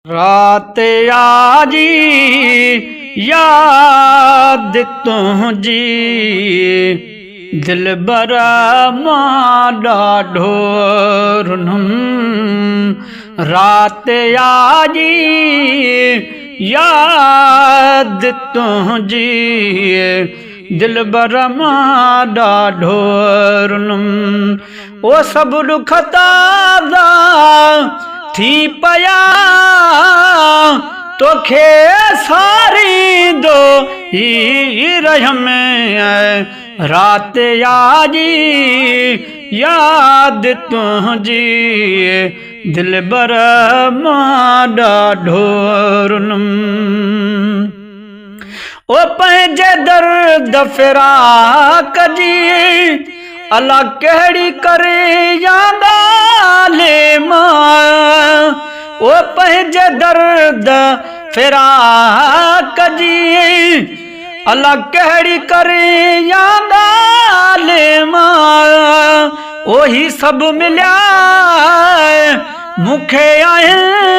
रात आजी याद तुझी दिलबर मां ॾाढो रुनम। रात आजी याद तुझी दिलबर मां ॾाढो रुनम। ओ सभु दुख ताज़ा थी पया तोखे सारींदो ही रहम। रात आजी याद तुझी दिलबर मां ॾाढो रुनम। ओ पंहिंजे दर्द फिराक जी अला कहिड़ी करे यादाले मां। ओ पंहिंजे दर्द फिराक जी अला कहिड़ी करे यादाले मां। ओही सभु मिलिया मूंखे आहिनि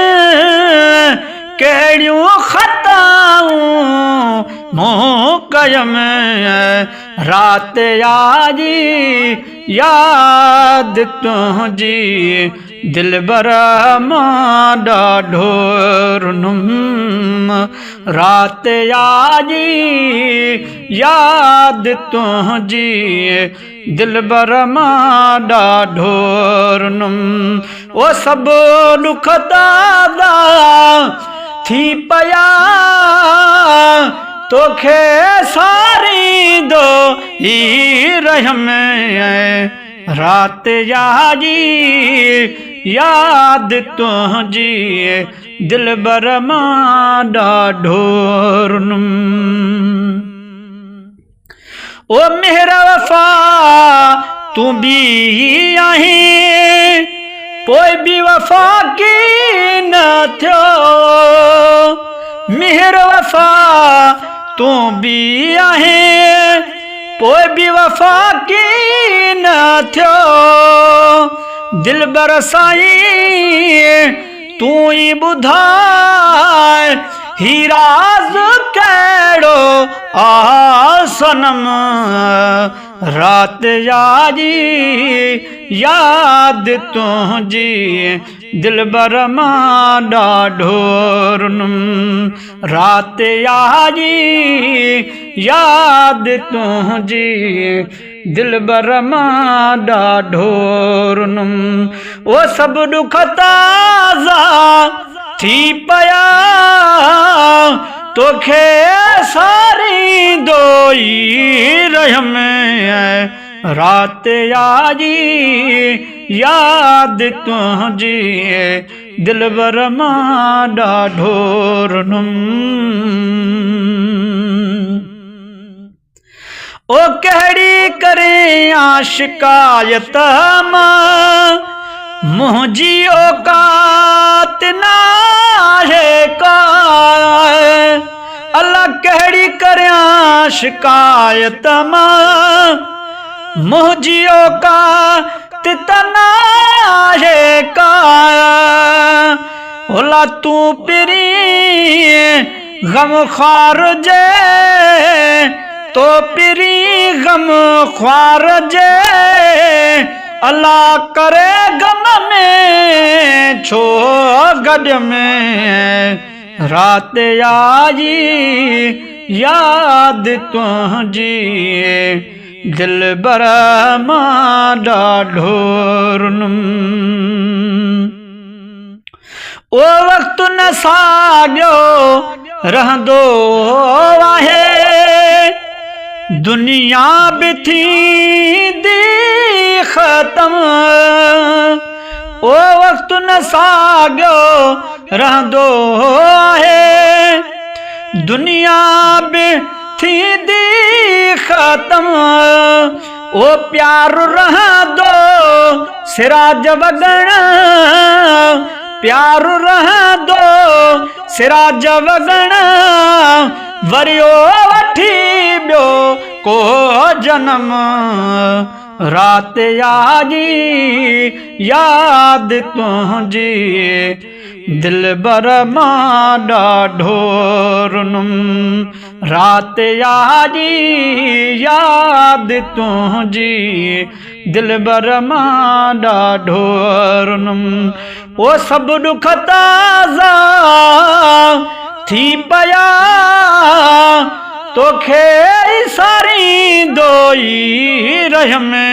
कहिड़ियूं ख़ताऊं मूं कयम। रात आजी याद तुझी दिलबर मां ॾाढो रुनम। रात आजी याद तुझी दिलबर मां ॾाढो रुनम। ओ सभु दुख ताज़ा थी पया तोखे सारींदो ही रहम। रात आजी याद तुझी दिलबर मां ॾाढो रुनम। ओ मेहर वफ़ा तूं बि आहीं पोइ बि वफ़ा की न थियो। मेहर वफ़ा तूं बि आहीं पोइ बि वफ़ा की न थियो। दिलबर साईं तूं ई ॿुधाए ही राज़ कहिड़ो आ सनम। रात आजी याद तुझी दिलबर मां ॾाढो रुनम। रात आजी याद तुझी दिलबर मां ॾाढो रुनम। ओ सभु दुख ताज़ा थी पया तोखे सारींदो ही रहम। रात आजी याद तुझी दिलबर मां ॾाढो रुनम। ओ कहिड़ी करे आ शिकायत मां मुंहिंजी औकात नाहे का। अला कहिड़ी करियां शिकायत मां मुंहिंजी औकात त नाहे का। ओला तूं पिरी गम ख़्वार जे तो पिरी गम ख़्वार जे अला करे गम में छो गॾ में। रात आजी याद तुझी दिलबर मां ॾाढो रुनम। ओ वक़्तु न साॻियो रहंदो आहे दुनिया बि थींदी ख़तम। ओ वक़्तु न साॻियो रहंदो आहे दुनिया बि थींदी ख़तम। ओ प्यारु रहंदो सिराज वॻण प्यारु रहंदो सिराज वॻण वरी ओ वठी ॿियो को जनम। रात आजी याद तुझी दिल बर मां ॾाढो रुनुम रात आजी यादि तुंहिंजी दिल बर मां ॾाढो रुनुम ओ सभु ॾुख ताज़ा थी पिया तोखे सारींदो ई रहियमि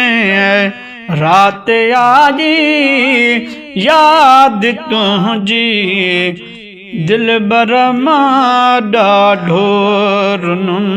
रात आजी यादि तुंहिंजी दिल बर मां ॾाढो रुनुम।